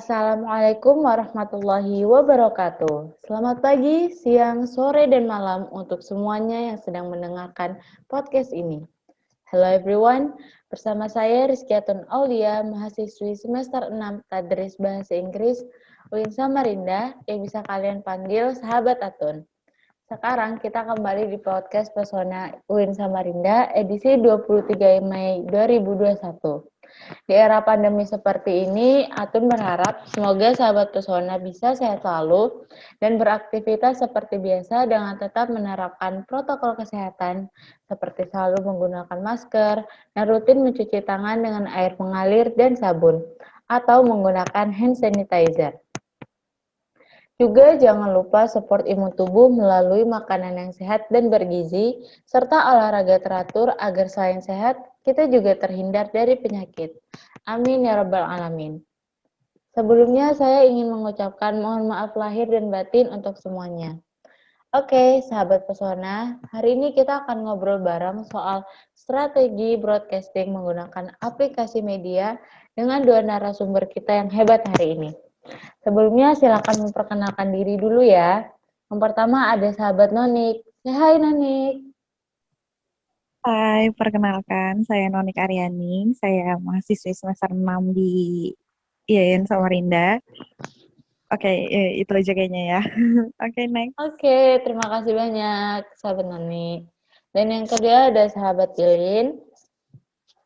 Assalamualaikum warahmatullahi wabarakatuh. Selamat pagi, siang, sore, dan malam untuk semuanya yang sedang mendengarkan podcast ini. Hello everyone, bersama saya Rizkyatun Aulia, mahasiswi semester 6 Tadris Bahasa Inggris UIN Samarinda yang bisa kalian panggil Sahabat Atun. Sekarang kita kembali di podcast Pesona UIN Samarinda edisi 23 Mei 2021. Di era pandemi seperti ini, Atun berharap semoga sahabat pesona bisa sehat selalu dan beraktivitas seperti biasa dengan tetap menerapkan protokol kesehatan seperti selalu menggunakan masker dan rutin mencuci tangan dengan air mengalir dan sabun atau menggunakan hand sanitizer. Juga jangan lupa support imun tubuh melalui makanan yang sehat dan bergizi, serta olahraga teratur agar selain sehat, kita juga terhindar dari penyakit. Amin ya rabbal alamin. Sebelumnya saya ingin mengucapkan mohon maaf lahir dan batin untuk semuanya. Oke, sahabat pesona, hari ini kita akan ngobrol bareng soal strategi broadcasting menggunakan aplikasi media dengan dua narasumber kita yang hebat hari ini. Sebelumnya silakan memperkenalkan diri dulu ya. Yang pertama ada sahabat Nonik. Hai Nonik. Hai, perkenalkan saya Nonik Aryani. Saya mahasiswi semester 6 di IAIN Samarinda. Oke, itu aja kayaknya ya. Oke, next. Oke, terima kasih banyak sahabat Nonik. Dan yang kedua ada sahabat Ilin.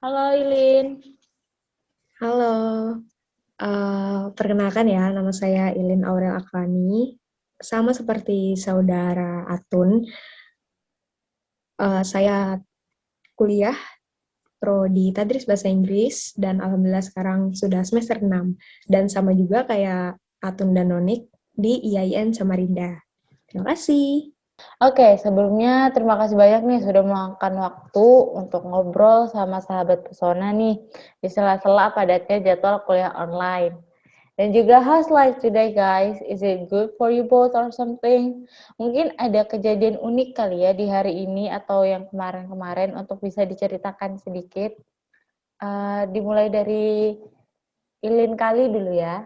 Halo Ilin. Halo, perkenalkan ya, nama saya Ilin Aurel Aklani. Sama seperti saudara Atun, saya kuliah prodi Tadris Bahasa Inggris dan alhamdulillah sekarang sudah semester 6. Dan sama juga kayak Atun dan Nonik di IAIN Samarinda. Terima kasih. Oke, sebelumnya terima kasih banyak nih sudah meluangkan waktu untuk ngobrol sama sahabat pesona nih di sela-sela padatnya jadwal kuliah online. Dan juga how's life today guys? Is it good for you both or something? Mungkin ada kejadian unik kali ya di hari ini atau yang kemarin-kemarin untuk bisa diceritakan sedikit. Dimulai dari Ilin kali dulu ya.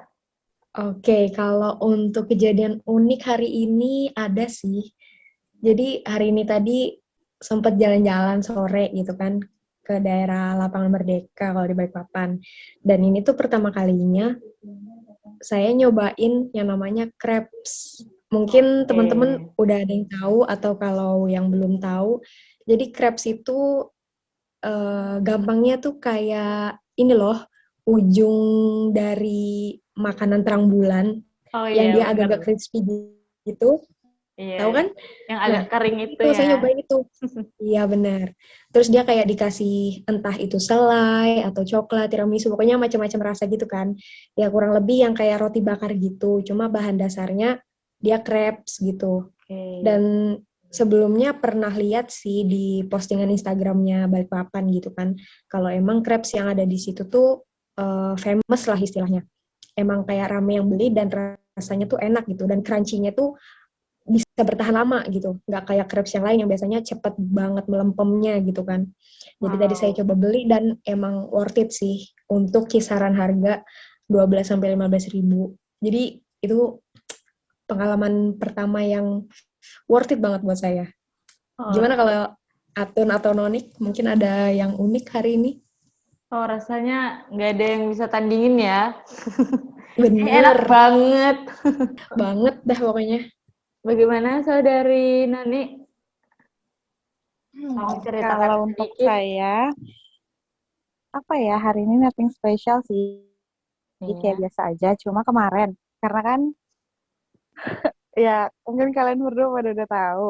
Oke, kalau untuk kejadian unik hari ini ada sih. Jadi hari ini tadi sempat jalan-jalan sore gitu kan ke daerah Lapangan Merdeka kalau di Balikpapan. Dan ini tuh pertama kalinya saya nyobain yang namanya crepes. Mungkin teman-teman udah ada yang tahu atau kalau yang belum tahu. Jadi crepes itu gampangnya tuh kayak ini loh, ujung dari makanan terang bulan yang dia agak-agak crispy gitu. Iya, Tahu kan? yang agak kering itu Saya ya. nyobain itu. Iya benar. Terus dia kayak dikasih entah itu selai atau coklat, tiramisu, pokoknya macam-macam rasa gitu kan. Ya kurang lebih yang kayak roti bakar gitu. Cuma bahan dasarnya dia crepes gitu. Dan sebelumnya pernah lihat sih di postingan Instagramnya Balikpapan gitu kan. Kalau emang crepes yang ada di situ tuh famous lah istilahnya. Emang kayak rame yang beli dan rasanya tuh enak gitu. Dan crunchy-nya tuh bisa bertahan lama gitu, nggak kayak crepes yang lain yang biasanya cepet banget melempemnya gitu kan. Jadi tadi saya coba beli dan emang worth it sih untuk kisaran harga 12-15 ribu. Jadi itu pengalaman pertama yang worth it banget buat saya. Gimana kalau Atun atau Nonik? Mungkin ada yang unik hari ini? Oh, rasanya nggak ada yang bisa tandingin ya. Bener. Enak banget. Banget dah pokoknya. Bagaimana saudari Nani? Mau ceritakan Kalau untuk sedikit? saya, apa ya, hari ini nothing special sih. Jadi kayak biasa aja. Cuma kemarin, karena kan, ya mungkin kalian berdua pada udah tahu.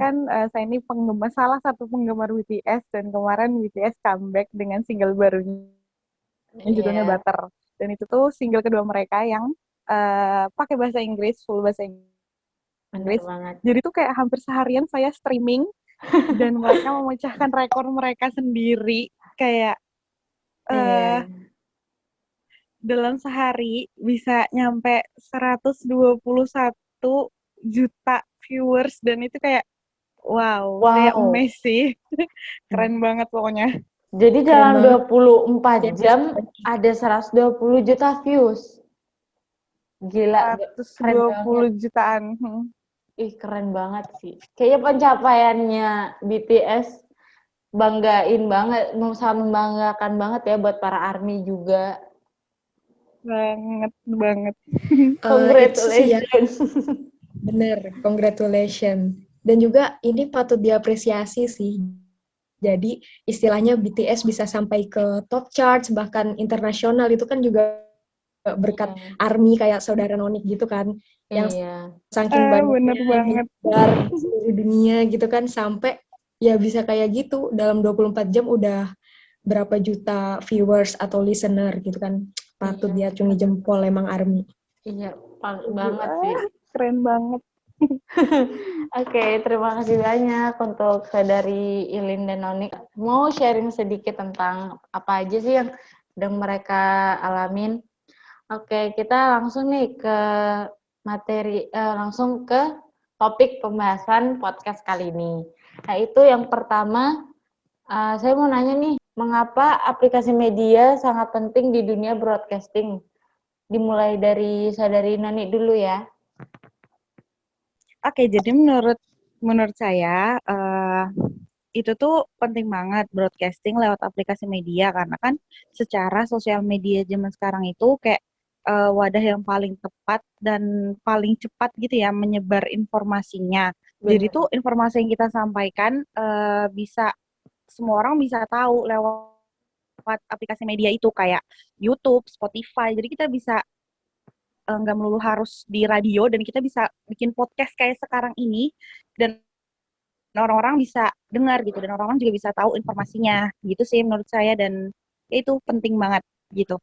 Kan saya ini salah satu penggemar BTS dan kemarin BTS comeback dengan single barunya yang judulnya Butter. Dan itu tuh single kedua mereka yang pakai bahasa Inggris, full bahasa Inggris. Jadi tuh kayak hampir seharian saya streaming dan mereka memecahkan rekor mereka sendiri. Kayak dalam sehari bisa nyampe 121 juta viewers dan itu kayak wow. Saya amazed sih. Keren banget pokoknya. Jadi dalam 24 jam ada 120 juta views. Gila, keren banget. 120 jutaan. Ih, keren banget sih. Kayaknya pencapaiannya BTS banggain banget, membanggakan banget ya buat para ARMY juga. Banget. Itu sih ya, Congratulations. bener, congratulations. Dan juga ini patut diapresiasi sih. Jadi istilahnya BTS bisa sampai ke top charts, bahkan internasional itu kan juga berkat Iya. ARMY kayak saudara Nonik gitu kan, yang Iya. saking Bener banyaknya banget. menyebar di seluruh dunia gitu kan, sampai ya bisa kayak gitu, dalam 24 jam udah berapa juta viewers atau listener gitu kan. Patut Iya. diacungi jempol emang ARMY. Iya, banget sih. Keren banget. Oke, terima kasih banyak untuk saudari Ilin dan Nonik. Mau sharing sedikit tentang apa aja sih yang sedang mereka alamin? Oke, kita langsung nih ke materi, langsung ke topik pembahasan podcast kali ini. Nah, itu yang pertama, saya mau nanya nih, mengapa aplikasi media sangat penting di dunia broadcasting? Dimulai dari saudari Nonik dulu ya. Oke, jadi menurut saya itu tuh penting banget broadcasting lewat aplikasi media karena kan secara sosial media zaman sekarang itu kayak wadah yang paling tepat dan paling cepat gitu ya menyebar informasinya. Jadi Benar. tuh informasi yang kita sampaikan bisa semua orang bisa tahu lewat aplikasi media itu kayak YouTube, Spotify. Jadi kita bisa nggak melulu harus di radio dan kita bisa bikin podcast kayak sekarang ini dan orang-orang bisa dengar gitu dan orang-orang juga bisa tahu informasinya gitu sih menurut saya dan ya itu penting banget gitu.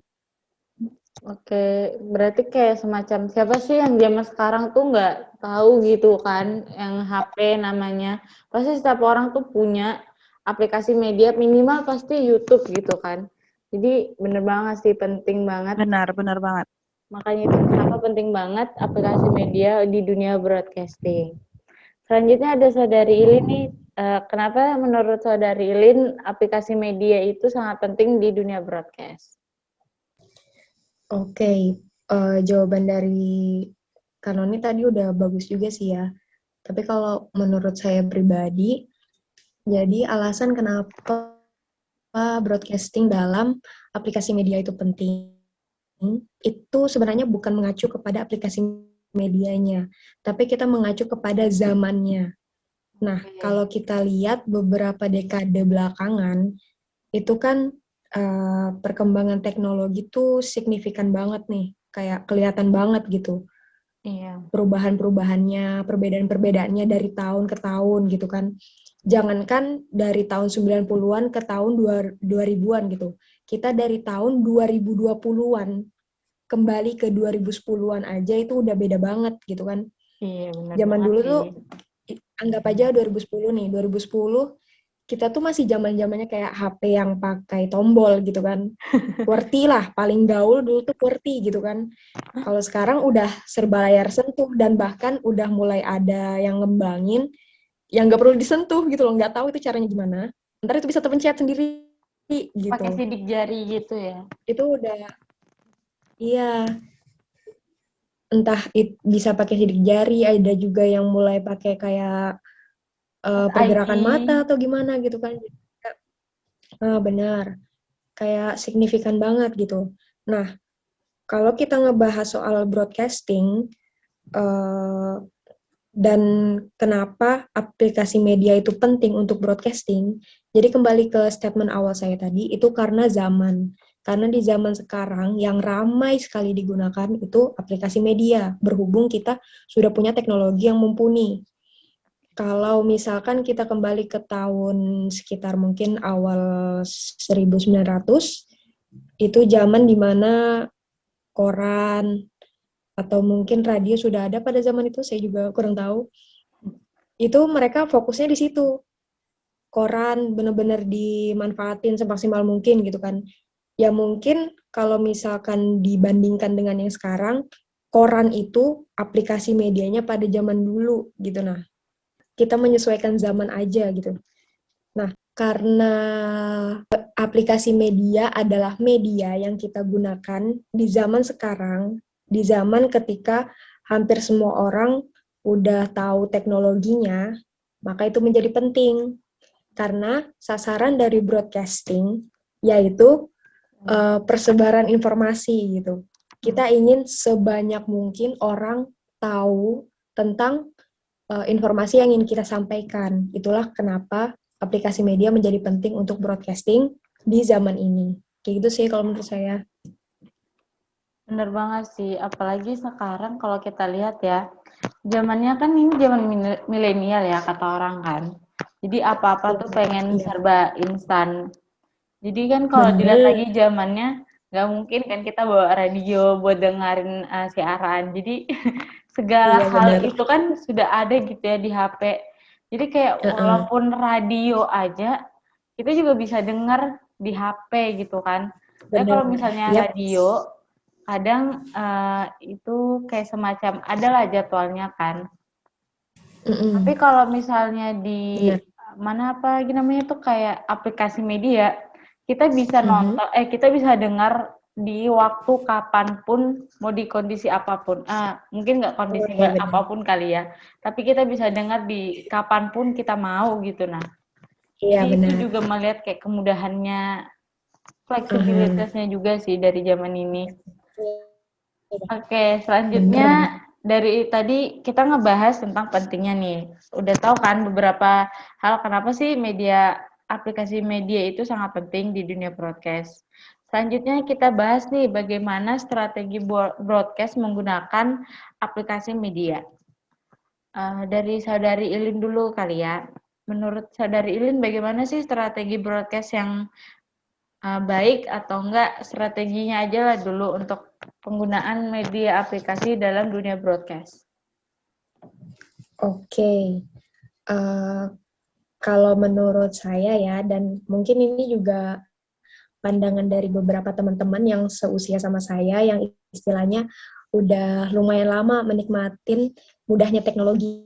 Oke, berarti kayak semacam siapa sih yang zaman sekarang tuh nggak tahu gitu kan, yang HP namanya. Pasti setiap orang tuh punya aplikasi media, minimal pasti YouTube gitu kan. Jadi bener banget sih, penting banget. Benar banget. Makanya itu kenapa penting banget aplikasi media di dunia broadcasting. Selanjutnya ada saudari Ilin nih, kenapa menurut saudari Ilin aplikasi media itu sangat penting di dunia broadcast? Oke, jawaban dari Kanoni tadi udah bagus juga sih ya. Tapi kalau menurut saya pribadi, jadi alasan kenapa broadcasting dalam aplikasi media itu penting, itu sebenarnya bukan mengacu kepada aplikasi medianya, tapi kita mengacu kepada zamannya. Nah, kalau kita lihat beberapa dekade belakangan, itu kan perkembangan teknologi tuh signifikan banget nih, kayak kelihatan banget gitu. Iya. Perubahan-perubahannya, perbedaan-perbedaannya dari tahun ke tahun gitu kan. Jangankan dari tahun 90-an ke tahun 2000-an gitu. Kita dari tahun 2020-an kembali ke 2010-an aja itu udah beda banget gitu kan. Iya, benar Zaman banget dulu sih. tuh anggap aja 2010 nih, 2010 kita tuh masih zaman-zamannya kayak HP yang pakai tombol gitu kan. QWERTY lah, paling gaul dulu tuh QWERTY gitu kan. Kalau sekarang udah serba layar sentuh dan bahkan udah mulai ada yang ngembangin yang nggak perlu disentuh gitu loh, nggak tahu itu caranya gimana. Ntar itu bisa terpencet sendiri Pakai gitu. sidik jari gitu ya. Itu udah, iya, entah bisa pakai sidik jari, ada juga yang mulai pakai kayak pergerakan ID. mata atau gimana gitu kan. Benar, kayak signifikan banget gitu. Nah, kalau kita ngebahas soal broadcasting, dan kenapa aplikasi media itu penting untuk broadcasting, jadi kembali ke statement awal saya tadi, itu karena zaman. Karena di zaman sekarang yang ramai sekali digunakan itu aplikasi media, berhubung kita sudah punya teknologi yang mumpuni. Kalau misalkan kita kembali ke tahun sekitar mungkin awal 1900, itu zaman dimana koran atau mungkin radio sudah ada pada zaman itu, saya juga kurang tahu. Itu mereka fokusnya di situ. Koran benar-benar dimanfaatin semaksimal mungkin gitu kan. Ya mungkin kalau misalkan dibandingkan dengan yang sekarang, koran itu aplikasi medianya pada zaman dulu gitu. Nah, kita menyesuaikan zaman aja gitu. Nah, karena aplikasi media adalah media yang kita gunakan di zaman sekarang, di zaman ketika hampir semua orang udah tahu teknologinya, maka itu menjadi penting. Karena sasaran dari broadcasting yaitu persebaran informasi gitu. Kita ingin sebanyak mungkin orang tahu tentang informasi yang ingin kita sampaikan. Itulah kenapa aplikasi media menjadi penting untuk broadcasting di zaman ini. Kayak gitu sih kalau menurut saya. Bener banget sih, apalagi sekarang kalau kita lihat ya, zamannya kan ini zaman milenial ya kata orang kan. Jadi apa-apa tuh pengen serba instan. Jadi kan kalau dilihat lagi zamannya, nggak mungkin kan kita bawa radio buat dengerin siaran. Jadi segala hal itu kan sudah ada gitu ya di HP. Jadi kayak walaupun radio aja, kita juga bisa denger di HP gitu kan. Tapi kalau misalnya radio, kadang itu kayak semacam adalah jadwalnya kan. Tapi kalau misalnya di mana apa lagi namanya tuh kayak aplikasi media, kita bisa nonton, kita bisa dengar di waktu kapanpun, mau di kondisi apapun. Mungkin nggak kondisi apapun kali ya, tapi kita bisa dengar di kapanpun kita mau gitu. Nah, jadi itu juga melihat kayak kemudahannya, fleksibilitasnya juga sih dari zaman ini. Oke, selanjutnya dari tadi kita ngebahas tentang pentingnya nih. Udah tahu kan beberapa hal kenapa sih aplikasi media itu sangat penting di dunia broadcast. Selanjutnya kita bahas nih bagaimana strategi broadcast menggunakan aplikasi media. Dari Saudari Ilin dulu kali ya. Menurut Saudari Ilin bagaimana sih strategi broadcast yang baik atau enggak, strateginya aja lah dulu untuk penggunaan media aplikasi dalam dunia broadcast. Oke. Kalau menurut saya ya, dan mungkin ini juga pandangan dari beberapa teman-teman yang seusia sama saya, yang istilahnya udah lumayan lama menikmatin mudahnya teknologi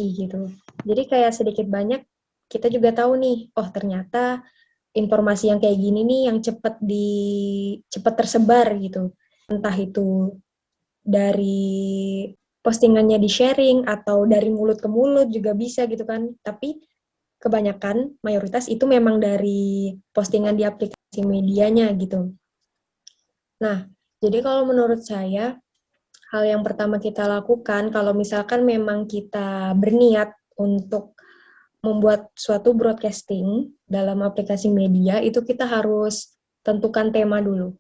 gitu. Jadi kayak sedikit banyak kita juga tahu nih, oh ternyata informasi yang kayak gini nih yang cepat tersebar gitu. Entah itu dari postingannya di sharing atau dari mulut ke mulut juga bisa gitu kan. Tapi kebanyakan mayoritas itu memang dari postingan di aplikasi medianya gitu. Nah, jadi kalau menurut saya hal yang pertama kita lakukan kalau misalkan memang kita berniat untuk membuat suatu broadcasting dalam aplikasi media, itu kita harus tentukan tema dulu.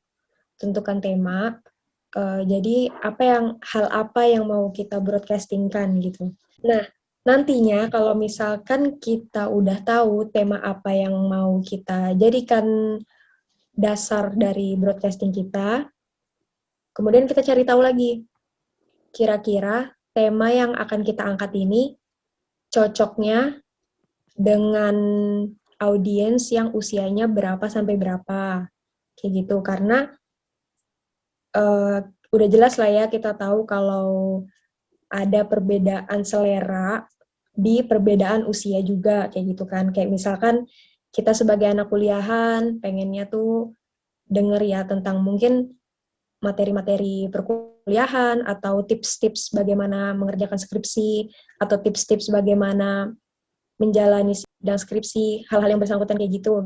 Tentukan tema, jadi hal apa yang mau kita broadcastingkan gitu. Nah, nantinya kalau misalkan kita udah tahu tema apa yang mau kita jadikan dasar dari broadcasting kita, kemudian kita cari tahu lagi, kira-kira tema yang akan kita angkat ini cocoknya dengan audiens yang usianya berapa sampai berapa, kayak gitu. Karena udah jelas lah ya, kita tahu kalau ada perbedaan selera di perbedaan usia juga, kayak gitu kan. Kayak misalkan kita sebagai anak kuliahan pengennya tuh denger ya tentang mungkin materi-materi perkuliahan atau tips-tips bagaimana mengerjakan skripsi atau tips-tips bagaimana menjalani sidang skripsi, hal-hal yang bersangkutan kayak gitu.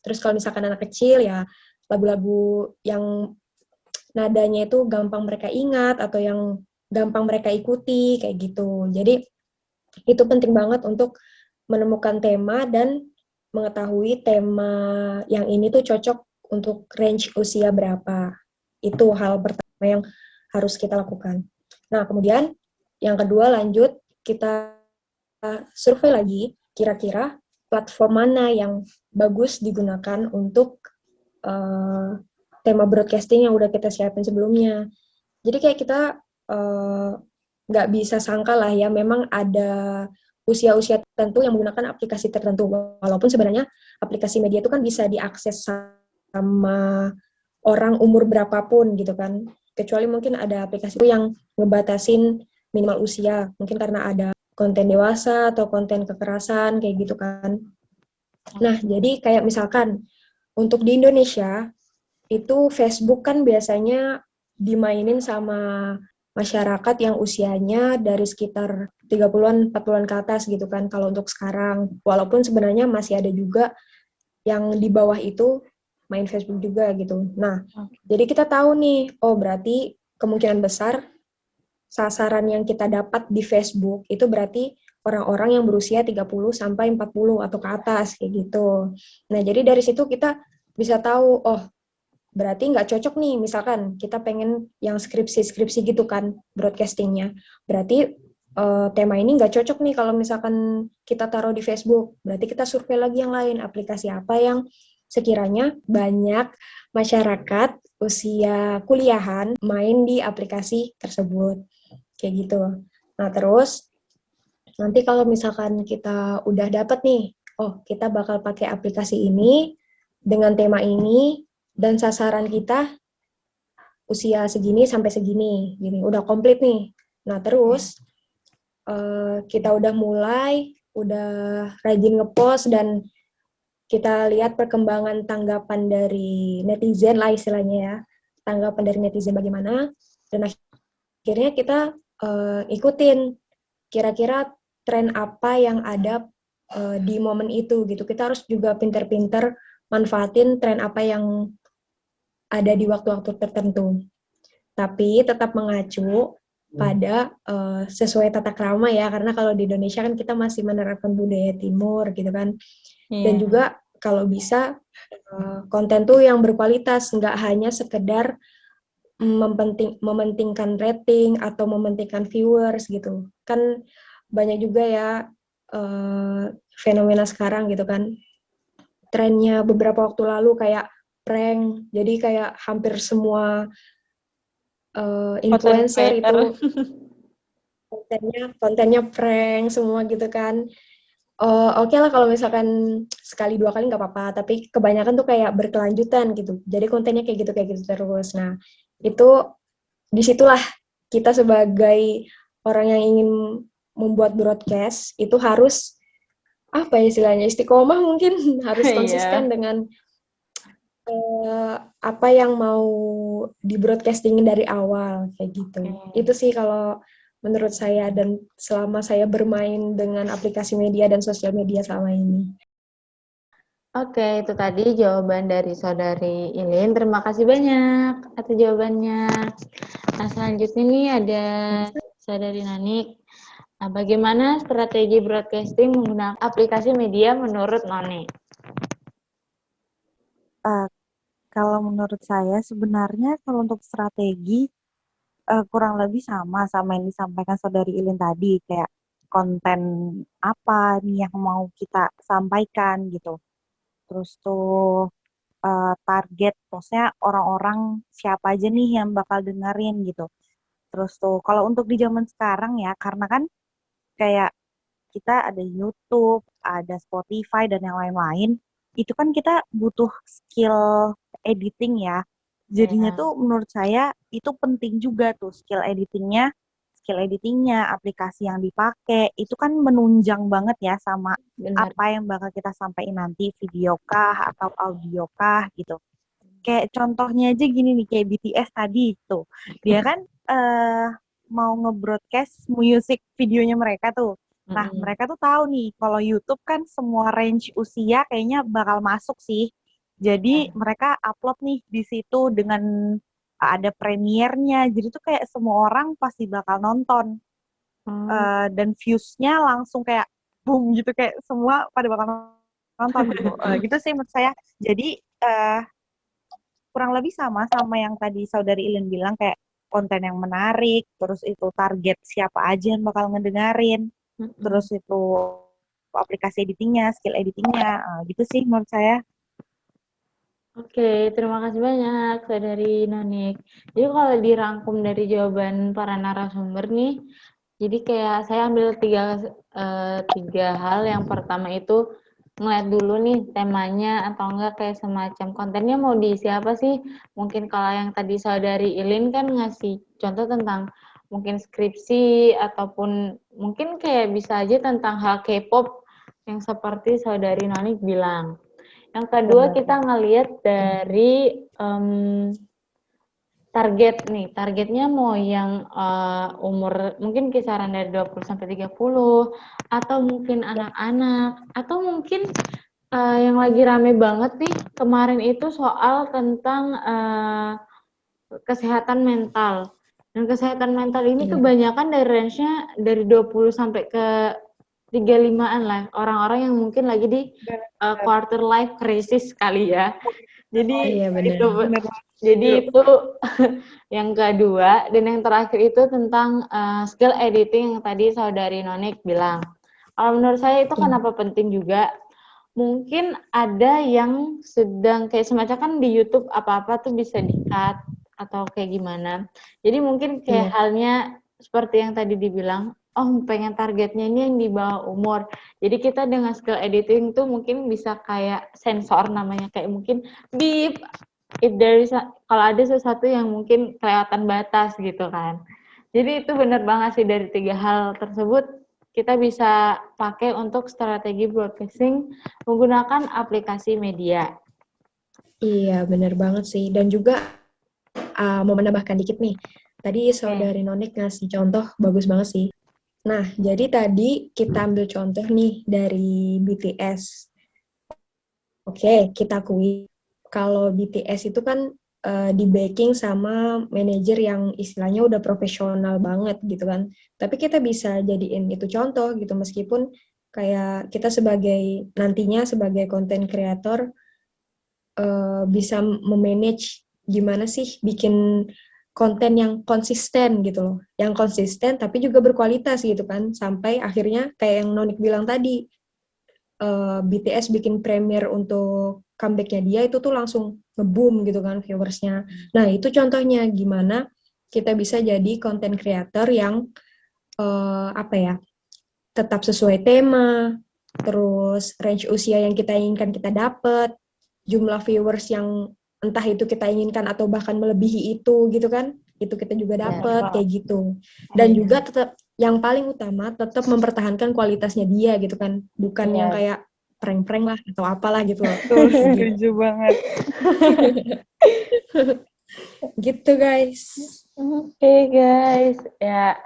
Terus kalau misalkan anak kecil ya lagu-lagu yang nadanya itu gampang mereka ingat atau yang gampang mereka ikuti kayak gitu. Jadi itu penting banget untuk menemukan tema dan mengetahui tema yang ini tuh cocok untuk range usia berapa. Itu hal pertama yang harus kita lakukan. Nah, kemudian yang kedua lanjut kita survei lagi kira-kira platform mana yang bagus digunakan untuk tema broadcasting yang udah kita siapin sebelumnya. Jadi kayak kita nggak bisa sangka lah ya, memang ada usia-usia tertentu yang menggunakan aplikasi tertentu. Walaupun sebenarnya aplikasi media itu kan bisa diakses sama orang umur berapapun gitu kan. Kecuali mungkin ada aplikasi yang ngebatasin minimal usia, mungkin karena ada konten dewasa atau konten kekerasan kayak gitu kan. Nah, jadi kayak misalkan untuk di Indonesia itu Facebook kan biasanya dimainin sama masyarakat yang usianya dari sekitar 30-an, 40-an ke atas gitu kan kalau untuk sekarang. Walaupun sebenarnya masih ada juga yang di bawah itu main Facebook juga gitu. Nah, jadi kita tahu nih, oh berarti kemungkinan besar sasaran yang kita dapat di Facebook itu berarti orang-orang yang berusia 30 sampai 40 atau ke atas kayak gitu. Nah, jadi dari situ kita bisa tahu, oh berarti nggak cocok nih, misalkan kita pengen yang skripsi-skripsi gitu kan, broadcastingnya. Berarti tema ini nggak cocok nih kalau misalkan kita taruh di Facebook. Berarti kita survei lagi yang lain, aplikasi apa yang sekiranya banyak masyarakat usia kuliahan main di aplikasi tersebut. Kayak gitu. Nah, terus nanti kalau misalkan kita udah dapet nih, oh kita bakal pakai aplikasi ini dengan tema ini dan sasaran kita usia segini sampai segini, gini udah komplit nih. Nah terus kita udah mulai, udah rajin ngepost dan kita lihat perkembangan tanggapan dari netizen lah istilahnya ya, tanggapan dari netizen bagaimana, dan akhirnya kita ikutin kira-kira tren apa yang ada di momen itu gitu. Kita harus juga pinter-pinter manfaatin tren apa yang ada di waktu-waktu tertentu. Tapi tetap mengacu pada sesuai tata krama ya, karena kalau di Indonesia kan kita masih menerapkan budaya timur gitu kan. Dan juga kalau bisa konten tuh yang berkualitas, nggak hanya sekedar mementingkan rating atau mementingkan viewers gitu. Kan banyak juga ya fenomena sekarang gitu kan. Trennya beberapa waktu lalu kayak prank, jadi kayak hampir semua influencer itu kontennya prank semua gitu kan. Oke lah kalau misalkan sekali dua kali nggak apa-apa, tapi kebanyakan tuh kayak berkelanjutan gitu. Jadi kontennya kayak gitu terus. Nah, itu disitulah kita sebagai orang yang ingin membuat broadcast itu harus apa ya istilahnya, istiqomah mungkin harus konsisten dengan apa yang mau di broadcastingin dari awal kayak gitu. Itu sih kalau menurut saya dan selama saya bermain dengan aplikasi media dan sosial media selama ini. Oke, itu tadi jawaban dari Saudari Ilin. Terima kasih banyak atas jawabannya. Nah, selanjutnya nih ada Saudari Nanik. Nah, bagaimana strategi broadcasting menggunakan aplikasi media menurut Noni? Kalau menurut saya sebenarnya kalau untuk strategi kurang lebih sama yang disampaikan Saudari Ilin tadi, kayak konten apa nih yang mau kita sampaikan gitu. Terus tuh target, maksudnya orang-orang siapa aja nih yang bakal dengerin gitu. Terus tuh kalau untuk di zaman sekarang ya, karena kan kayak kita ada YouTube, ada Spotify dan yang lain-lain, itu kan kita butuh skill editing ya. Jadinya tuh menurut saya itu penting juga tuh skill editingnya, aplikasi yang dipakai, itu kan menunjang banget ya sama apa yang bakal kita sampaikan nanti, video kah atau audio kah gitu. Kayak contohnya aja gini nih, kayak BTS tadi itu. Dia kan mau nge-broadcast music videonya mereka tuh. Nah, mereka tuh tahu nih, kalau YouTube kan semua range usia kayaknya bakal masuk sih. Jadi mereka upload nih di situ dengan ada premiernya. Jadi tuh kayak semua orang pasti bakal nonton. Dan views-nya langsung kayak boom gitu, kayak semua pada bakal nonton gitu. Gitu sih menurut saya. Jadi kurang lebih sama yang tadi Saudari Ilin bilang, kayak konten yang menarik, terus itu target siapa aja yang bakal ngedengerin, terus itu aplikasi editingnya, skill editingnya, gitu sih menurut saya. Oke, terima kasih banyak Saudari Nonik. Jadi kalau dirangkum dari jawaban para narasumber nih, jadi kayak saya ambil tiga hal. Yang pertama itu ngeliat dulu nih temanya atau enggak kayak semacam kontennya mau diisi apa sih. Mungkin kalau yang tadi Saudari Ilin kan ngasih contoh tentang mungkin skripsi ataupun mungkin kayak bisa aja tentang hal K-pop yang seperti Saudari Nonik bilang. Yang kedua kita ngelihat dari targetnya mau yang umur mungkin kisaran dari 20 sampai 30 atau mungkin anak-anak atau mungkin yang lagi rame banget nih kemarin itu soal tentang kesehatan mental. Dan kesehatan mental ini kebanyakan dari range-nya dari 20 sampai ke 35-an lah. Orang-orang yang mungkin lagi di quarter life crisis kali ya. Jadi itu yang kedua, dan yang terakhir itu tentang skill editing yang tadi saudari Nonik bilang. Kalau menurut saya itu kenapa penting juga, mungkin ada yang sedang kayak semacam kan di YouTube apa-apa tuh bisa di-cut atau kayak gimana. Jadi mungkin kayak halnya seperti yang tadi dibilang, pengen targetnya ini yang di bawah umur. Jadi kita dengan skill editing tuh mungkin bisa kayak sensor namanya, kayak mungkin beep, if there is kalau ada sesuatu yang mungkin kelewatan batas gitu kan. Jadi itu benar banget sih, dari 3 hal tersebut kita bisa pakai untuk strategi broadcasting menggunakan aplikasi media. Iya, benar banget sih. Dan juga mau menambahkan dikit nih. Tadi saudari Nonik ngasih contoh bagus banget sih. Nah, jadi tadi kita ambil contoh nih dari BTS. Oke, kita akui kalau BTS itu kan di backing sama manajer yang istilahnya udah profesional banget gitu kan. Tapi kita bisa jadiin itu contoh gitu, meskipun kayak kita nantinya sebagai content creator bisa memanage gimana sih bikin konten yang konsisten gitu loh. Yang konsisten tapi juga berkualitas gitu kan. Sampai akhirnya kayak yang Nonik bilang tadi, BTS bikin premiere untuk comeback-nya dia itu tuh langsung nge-boom gitu kan viewersnya. Nah itu contohnya gimana kita bisa jadi content creator yang tetap sesuai tema, terus range usia yang kita inginkan kita dapat, jumlah viewers yang entah itu kita inginkan atau bahkan melebihi itu gitu kan, itu kita juga dapat kayak gitu. Dan juga tetap yang paling utama tetap mempertahankan kualitasnya dia gitu kan, bukan yang kayak prank-prank lah atau apalah gitu loh. Tuh, setuju banget. Gitu guys. Oke guys, ya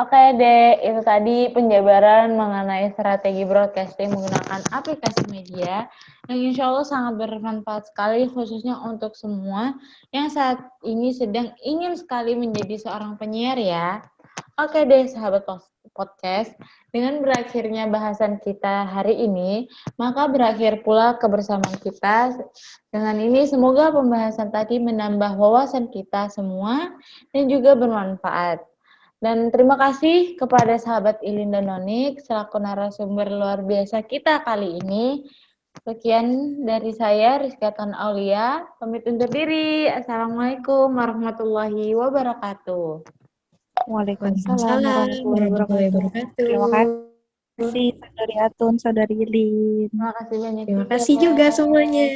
oke deh, itu tadi penjabaran mengenai strategi broadcasting menggunakan aplikasi media yang insya Allah sangat bermanfaat sekali, khususnya untuk semua yang saat ini sedang ingin sekali menjadi seorang penyiar ya. Oke deh sahabat podcast, dengan berakhirnya bahasan kita hari ini, maka berakhir pula kebersamaan kita. Dengan ini semoga pembahasan tadi menambah wawasan kita semua dan juga bermanfaat. Dan terima kasih kepada sahabat Ilin dan Nonik selaku narasumber luar biasa kita kali ini. Sekian dari saya, Rizkyatan Aulia, pamit undur diri. Assalamualaikum warahmatullahi wabarakatuh. Waalaikumsalam warahmatullahi wabarakatuh. Terima kasih saudari Atun, saudari Ilin. Terima kasih banyak. Terima kasih juga semuanya.